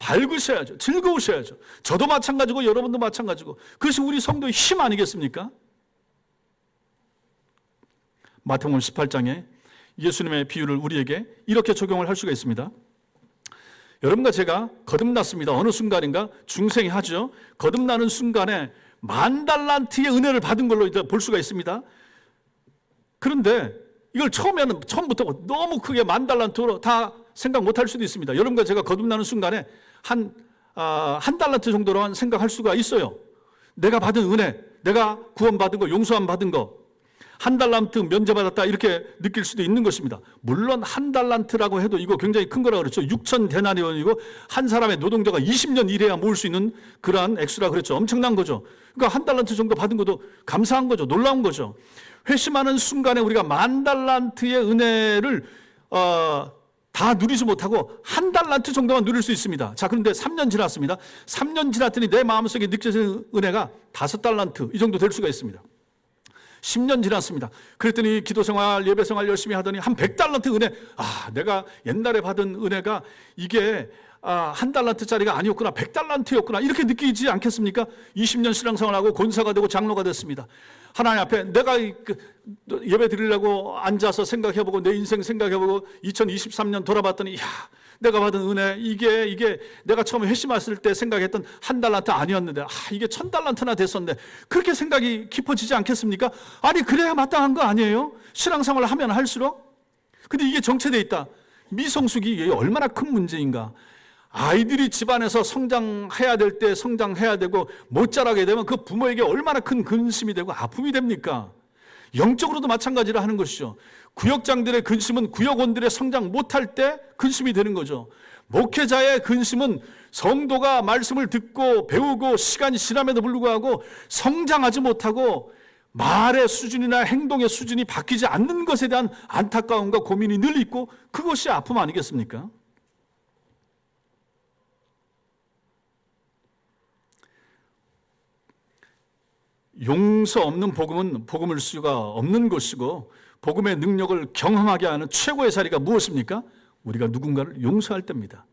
A: 밝으셔야죠. 즐거우셔야죠. 저도 마찬가지고 여러분도 마찬가지고. 그것이 우리 성도의 힘 아니겠습니까? 마태복음 18장에 예수님의 비유를 우리에게 이렇게 적용을 할 수가 있습니다. 여러분과 제가 거듭났습니다. 어느 순간인가 중생이 하죠. 거듭나는 순간에 10,000달란트의 은혜를 받은 걸로 볼 수가 있습니다. 그런데 이걸 처음부터 너무 크게 10,000달란트로 다 생각 못할 수도 있습니다. 여러분과 제가 거듭나는 순간에 한 달란트 정도로만 생각할 수가 있어요. 내가 받은 은혜, 내가 구원받은 거, 용서함 받은 거, 1달란트 면제받았다 이렇게 느낄 수도 있는 것입니다. 물론 1달란트라고 해도 이거 굉장히 큰 거라고 그랬죠. 6,000데나리온이고 한 사람의 노동자가 20년 일해야 모을 수 있는 그러한 액수라 그랬죠. 엄청난 거죠. 그러니까 1달란트 정도 받은 것도 감사한 거죠. 놀라운 거죠. 회심하는 순간에 우리가 10,000달란트의 은혜를 다 누리지 못하고 1달란트 정도만 누릴 수 있습니다. 자, 그런데 3년 지났습니다. 3년 지났더니 내 마음속에 느껴지는 은혜가 5달란트 이 정도 될 수가 있습니다. 10년 지났습니다. 그랬더니 기도생활, 예배생활 열심히 하더니 한 100달란트 은혜, 내가 옛날에 받은 은혜가 이게 1달란트짜리가 아니었구나, 100달란트였구나 이렇게 느끼지 않겠습니까? 20년 신앙생활하고 권사가 되고 장로가 됐습니다. 하나님 앞에 내가 예배 드리려고 앉아서 생각해보고 내 인생 생각해보고 2023년 돌아봤더니 내가 받은 은혜 이게 내가 처음에 회심했을 때 생각했던 1달란트 아니었는데 이게 1,000달란트나 됐었는데 그렇게 생각이 깊어지지 않겠습니까? 아니 그래야 마땅한 거 아니에요? 신앙생활을 하면 할수록. 근데 이게 정체되어 있다. 미성숙이 이게 얼마나 큰 문제인가. 아이들이 집안에서 성장해야 될 때 성장해야 되고 못 자라게 되면 그 부모에게 얼마나 큰 근심이 되고 아픔이 됩니까? 영적으로도 마찬가지라 하는 것이죠. 구역장들의 근심은 구역원들의 성장 못할 때 근심이 되는 거죠. 목회자의 근심은 성도가 말씀을 듣고 배우고 시간이 지남에도 불구하고 성장하지 못하고 말의 수준이나 행동의 수준이 바뀌지 않는 것에 대한 안타까움과 고민이 늘 있고 그것이 아픔 아니겠습니까? 용서 없는 복음은 복음일 수가 없는 것이고 복음의 능력을 경험하게 하는 최고의 자리가 무엇입니까? 우리가 누군가를 용서할 때입니다.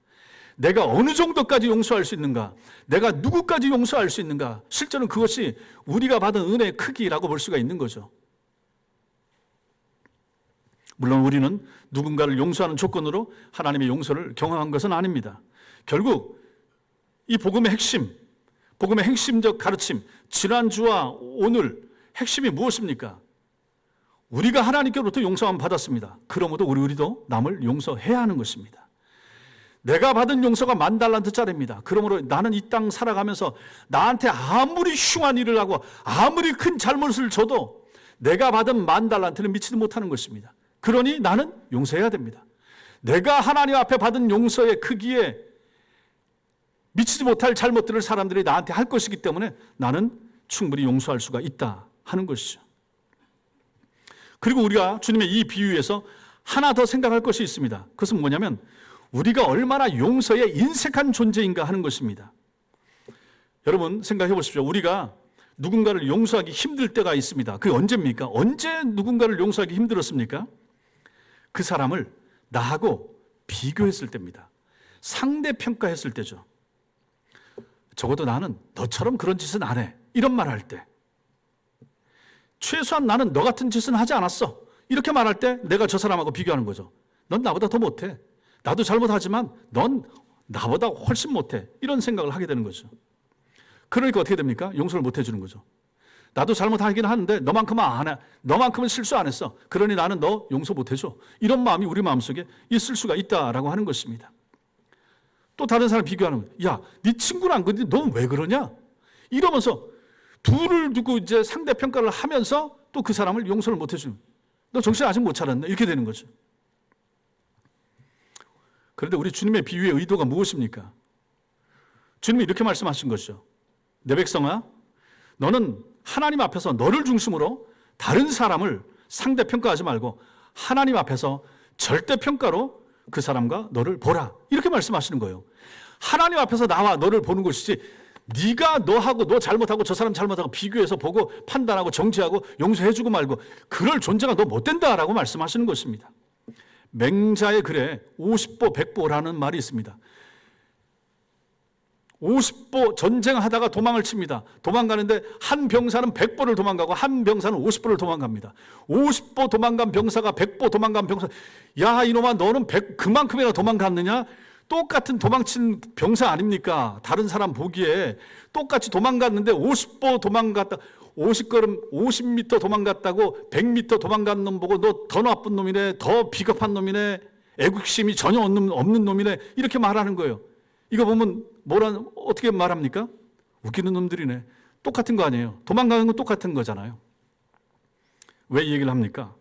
A: 내가 어느 정도까지 용서할 수 있는가? 내가 누구까지 용서할 수 있는가? 실제로는 그것이 우리가 받은 은혜의 크기라고 볼 수가 있는 거죠. 물론 우리는 누군가를 용서하는 조건으로 하나님의 용서를 경험한 것은 아닙니다. 결국 이 복음의 핵심, 복음의 핵심적 가르침, 지난주와 오늘 핵심이 무엇입니까? 우리가 하나님께로부터 용서함 받았습니다. 그러므로 우리도 남을 용서해야 하는 것입니다. 내가 받은 용서가 10,000달란트짜리입니다. 그러므로 나는 이 땅 살아가면서 나한테 아무리 흉한 일을 하고 아무리 큰 잘못을 줘도 내가 받은 10,000달란트는 미치지 못하는 것입니다. 그러니 나는 용서해야 됩니다. 내가 하나님 앞에 받은 용서의 크기에 미치지 못할 잘못들을 사람들이 나한테 할 것이기 때문에 나는 충분히 용서할 수가 있다 하는 것이죠. 그리고 우리가 주님의 이 비유에서 하나 더 생각할 것이 있습니다. 그것은 뭐냐면 우리가 얼마나 용서에 인색한 존재인가 하는 것입니다. 여러분 생각해 보십시오. 우리가 누군가를 용서하기 힘들 때가 있습니다. 그게 언제입니까? 언제 누군가를 용서하기 힘들었습니까? 그 사람을 나하고 비교했을 때입니다. 상대평가했을 때죠. 적어도 나는 너처럼 그런 짓은 안 해. 이런 말 할 때. 최소한 나는 너 같은 짓은 하지 않았어. 이렇게 말할 때 내가 저 사람하고 비교하는 거죠. 넌 나보다 더 못해. 나도 잘못하지만 넌 나보다 훨씬 못해. 이런 생각을 하게 되는 거죠. 그러니까 어떻게 됩니까? 용서를 못 해주는 거죠. 나도 잘못하긴 하는데 너만큼은 안 해. 너만큼은 실수 안 했어. 그러니 나는 너 용서 못 해줘. 이런 마음이 우리 마음속에 있을 수가 있다라고 하는 것입니다. 또 다른 사람 비교하는 거예요. 야, 네 친구는 안 그런데 넌 왜 그러냐? 이러면서 둘을 두고 이제 상대평가를 하면서 또 그 사람을 용서를 못 해주는 거예요. 너 정신 아직 못 차렸네. 이렇게 되는 거죠. 그런데 우리 주님의 비유의 의도가 무엇입니까? 주님이 이렇게 말씀하신 것이죠. 내 백성아, 너는 하나님 앞에서 너를 중심으로 다른 사람을 상대평가하지 말고 하나님 앞에서 절대평가로 그 사람과 너를 보라. 이렇게 말씀하시는 거예요. 하나님 앞에서 나와 너를 보는 것이지 네가 너하고 너 잘못하고 저 사람 잘못하고 비교해서 보고 판단하고 정죄하고 용서해주고 말고 그럴 존재가 너 못된다라고 말씀하시는 것입니다. 맹자의 글에 50보 100보라는 말이 있습니다. 50보 전쟁하다가 도망을 칩니다. 도망가는데 한 병사는 100보를 도망가고 한 병사는 50보를 도망갑니다. 50보 도망간 병사가 100보 도망간 병사, 야 이놈아 너는 그만큼이나 도망갔느냐? 똑같은 도망친 병사 아닙니까? 다른 사람 보기에 똑같이 도망갔는데 50보 도망갔다, 50걸음 50m 도망갔다고 100m 도망간 놈 보고 너 더 나쁜 놈이네, 더 비겁한 놈이네, 애국심이 전혀 없는 놈이네, 이렇게 말하는 거예요. 이거 보면 어떻게 말합니까? 웃기는 놈들이네. 똑같은 거 아니에요. 도망가는 건 똑같은 거잖아요. 왜 이 얘기를 합니까?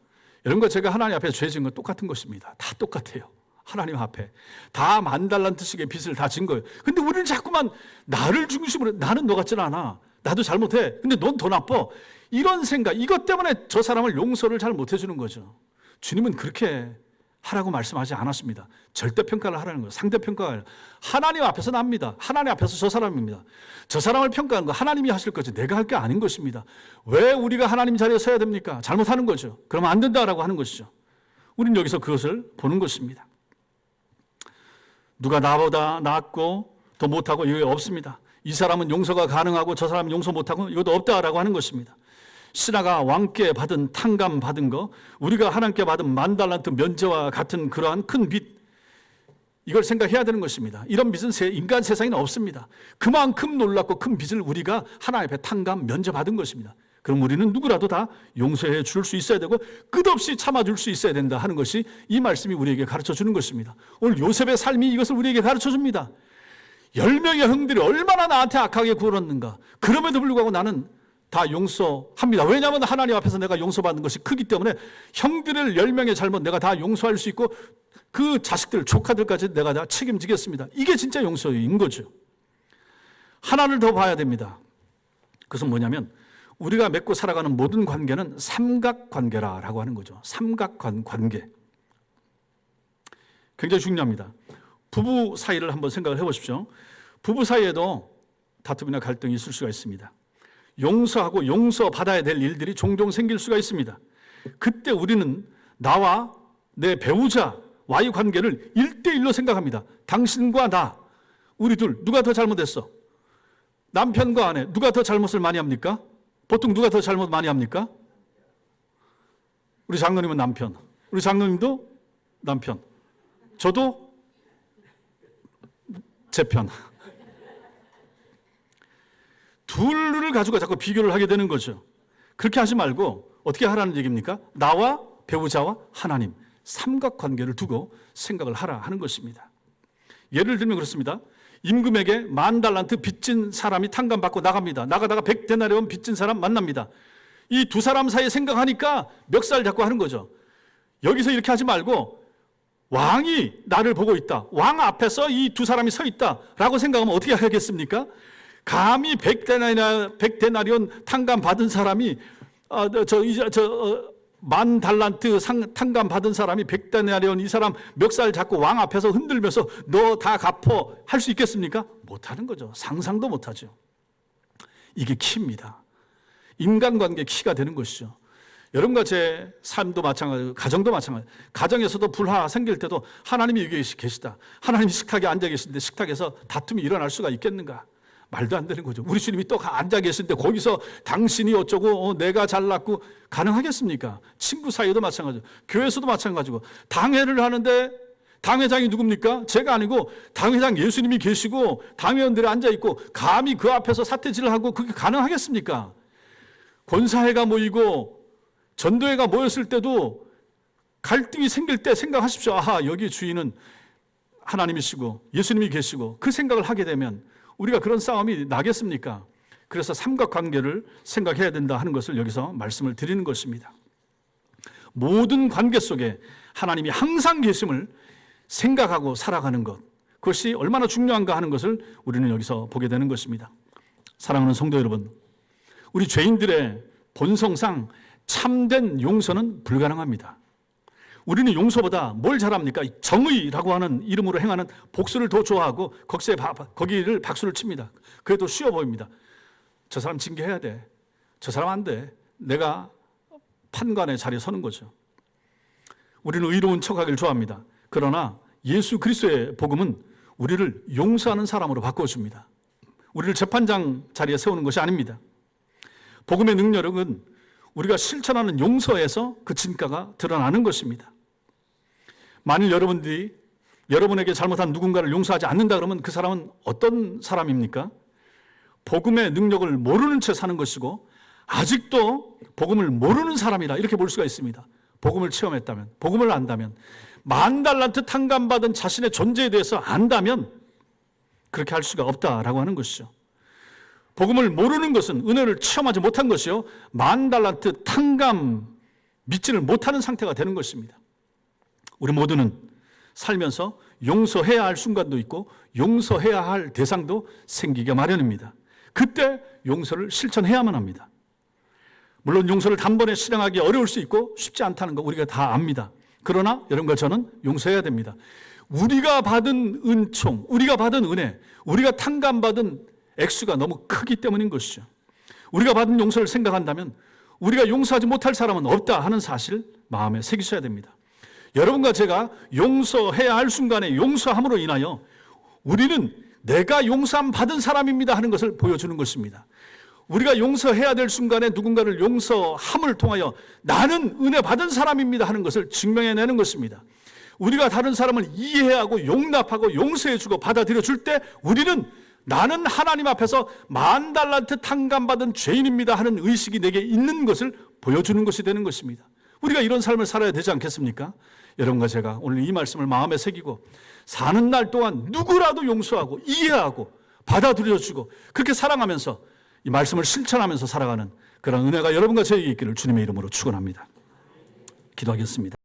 A: 여러분과 제가 하나님 앞에 죄 지은 건 똑같은 것입니다. 다 똑같아요. 하나님 앞에 다 10,000달란트씩의 빚을 다 진 거예요. 근데 우리는 자꾸만 나를 중심으로, 나는 너 같진 않아, 나도 잘못해, 근데 넌 더 나빠, 이런 생각, 이것 때문에 저 사람을 용서를 잘 못해주는 거죠. 주님은 그렇게 하라고 말씀하지 않았습니다. 절대평가를 하라는 거예요. 상대평가가 아니라 하나님 앞에서 납니다. 하나님 앞에서 저 사람입니다. 저 사람을 평가하는 거 하나님이 하실 거지 내가 할 게 아닌 것입니다. 왜 우리가 하나님 자리에 서야 됩니까? 잘못하는 거죠. 그러면 안 된다라고 하는 것이죠. 우리는 여기서 그것을 보는 것입니다. 누가 나보다 낫고 더 못하고 이거 없습니다. 이 사람은 용서가 가능하고 저 사람은 용서 못하고 이것도 없다라고 하는 것입니다. 신하가 왕께 받은 탕감 받은 거, 우리가 하나님께 받은 10,000달란트 면제와 같은 그러한 큰 빚, 이걸 생각해야 되는 것입니다. 이런 빚은 인간 세상에는 없습니다. 그만큼 놀랍고 큰 빚을 우리가 하나님 앞에 탕감 면제 받은 것입니다. 그럼 우리는 누구라도 다 용서해 줄 수 있어야 되고 끝없이 참아줄 수 있어야 된다 하는 것이 이 말씀이 우리에게 가르쳐 주는 것입니다. 오늘 요셉의 삶이 이것을 우리에게 가르쳐 줍니다. 10명의 형들이 얼마나 나한테 악하게 굴었는가, 그럼에도 불구하고 나는 다 용서합니다. 왜냐하면 하나님 앞에서 내가 용서받는 것이 크기 때문에 형들을 10명의 잘못 내가 다 용서할 수 있고 그 자식들, 조카들까지 내가 다 책임지겠습니다. 이게 진짜 용서인 거죠. 하나를 더 봐야 됩니다. 그것은 뭐냐면 우리가 맺고 살아가는 모든 관계는 삼각관계라고 하는 거죠. 삼각관계. 굉장히 중요합니다. 부부 사이를 한번 생각을 해보십시오. 부부 사이에도 다툼이나 갈등이 있을 수가 있습니다. 용서하고 용서받아야 될 일들이 종종 생길 수가 있습니다. 그때 우리는 나와 내 배우자와의 관계를 1대1로 생각합니다. 당신과 나, 우리 둘 누가 더 잘못했어? 남편과 아내 누가 더 잘못을 많이 합니까? 보통 누가 더 잘못 많이 합니까? 우리 장로님은 남편, 우리 장로님도 남편, 저도 제 편. 둘을 가지고 자꾸 비교를 하게 되는 거죠. 그렇게 하지 말고 어떻게 하라는 얘기입니까? 나와 배우자와 하나님, 삼각관계를 두고 생각을 하라 하는 것입니다. 예를 들면 그렇습니다. 임금에게 10,000달란트 빚진 사람이 탕감받고 나갑니다. 나가다가 100데나리온 빚진 사람 만납니다. 이 두 사람 사이에 생각하니까 멱살 잡고 하는 거죠. 여기서 이렇게 하지 말고 왕이 나를 보고 있다, 왕 앞에서 이 두 사람이 서 있다라고 생각하면 어떻게 하겠습니까? 감히 100데나리온 탕감 받은 사람이 10,000달란트 탕감 받은 사람이 100데나리온 이 사람 멱살 잡고 왕 앞에서 흔들면서 너 다 갚어 할 수 있겠습니까? 못하는 거죠. 상상도 못하죠. 이게 키입니다. 인간관계 키가 되는 것이죠. 여러분과 제 삶도 마찬가지고 가정도 마찬가지고, 가정에서도 불화 생길 때도 하나님이 여기 계시다, 하나님이 식탁에 앉아 계신데 식탁에서 다툼이 일어날 수가 있겠는가? 말도 안 되는 거죠. 우리 주님이 또 앉아 계신데 거기서 당신이 어쩌고 내가 잘났고 가능하겠습니까? 친구 사이에도 마찬가지고 교회에서도 마찬가지고 당회를 하는데 당회장이 누굽니까? 제가 아니고 당회장 예수님이 계시고 당회원들이 앉아있고 감히 그 앞에서 사태질을 하고 그게 가능하겠습니까? 권사회가 모이고 전도회가 모였을 때도 갈등이 생길 때 생각하십시오. 아하, 여기 주인은 하나님이시고 예수님이 계시고 그 생각을 하게 되면 우리가 그런 싸움이 나겠습니까? 그래서 삼각관계를 생각해야 된다 하는 것을 여기서 말씀을 드리는 것입니다. 모든 관계 속에 하나님이 항상 계심을 생각하고 살아가는 것, 그것이 얼마나 중요한가 하는 것을 우리는 여기서 보게 되는 것입니다. 사랑하는 성도 여러분, 우리 죄인들의 본성상 참된 용서는 불가능합니다. 우리는 용서보다 뭘 잘합니까? 정의라고 하는 이름으로 행하는 복수를 더 좋아하고 거기를 박수를 칩니다. 그래도 쉬워 보입니다. 저 사람 징계해야 돼, 저 사람 안 돼, 내가 판관의 자리에 서는 거죠. 우리는 의로운 척하기를 좋아합니다. 그러나 예수 그리스도의 복음은 우리를 용서하는 사람으로 바꿔줍니다. 우리를 재판장 자리에 세우는 것이 아닙니다. 복음의 능력은 우리가 실천하는 용서에서 그 진가가 드러나는 것입니다. 만일 여러분들이 여러분에게 잘못한 누군가를 용서하지 않는다 그러면 그 사람은 어떤 사람입니까? 복음의 능력을 모르는 채 사는 것이고 아직도 복음을 모르는 사람이라 이렇게 볼 수가 있습니다. 복음을 체험했다면, 복음을 안다면, 10,000달란트 탕감받은 자신의 존재에 대해서 안다면 그렇게 할 수가 없다라고 하는 것이죠. 복음을 모르는 것은 은혜를 체험하지 못한 것이요, 10,000달란트 탕감 믿지를 못하는 상태가 되는 것입니다. 우리 모두는 살면서 용서해야 할 순간도 있고 용서해야 할 대상도 생기게 마련입니다. 그때 용서를 실천해야만 합니다. 물론 용서를 단번에 실행하기 어려울 수 있고 쉽지 않다는 거 우리가 다 압니다. 그러나 여러분과 저는 용서해야 됩니다. 우리가 받은 은총, 우리가 받은 은혜, 우리가 탕감받은 액수가 너무 크기 때문인 것이죠. 우리가 받은 용서를 생각한다면 우리가 용서하지 못할 사람은 없다 하는 사실 마음에 새기셔야 됩니다. 여러분과 제가 용서해야 할 순간에 용서함으로 인하여 우리는 내가 용서함 받은 사람입니다 하는 것을 보여주는 것입니다. 우리가 용서해야 될 순간에 누군가를 용서함을 통하여 나는 은혜 받은 사람입니다 하는 것을 증명해내는 것입니다. 우리가 다른 사람을 이해하고 용납하고 용서해주고 받아들여 줄 때 우리는 나는 하나님 앞에서 10,000달란트 탕감받은 죄인입니다 하는 의식이 내게 있는 것을 보여주는 것이 되는 것입니다. 우리가 이런 삶을 살아야 되지 않겠습니까? 여러분과 제가 오늘 이 말씀을 마음에 새기고 사는 날 동안 누구라도 용서하고 이해하고 받아들여주고 그렇게 사랑하면서 이 말씀을 실천하면서 살아가는 그런 은혜가 여러분과 저에게 있기를 주님의 이름으로 축원합니다. 기도하겠습니다.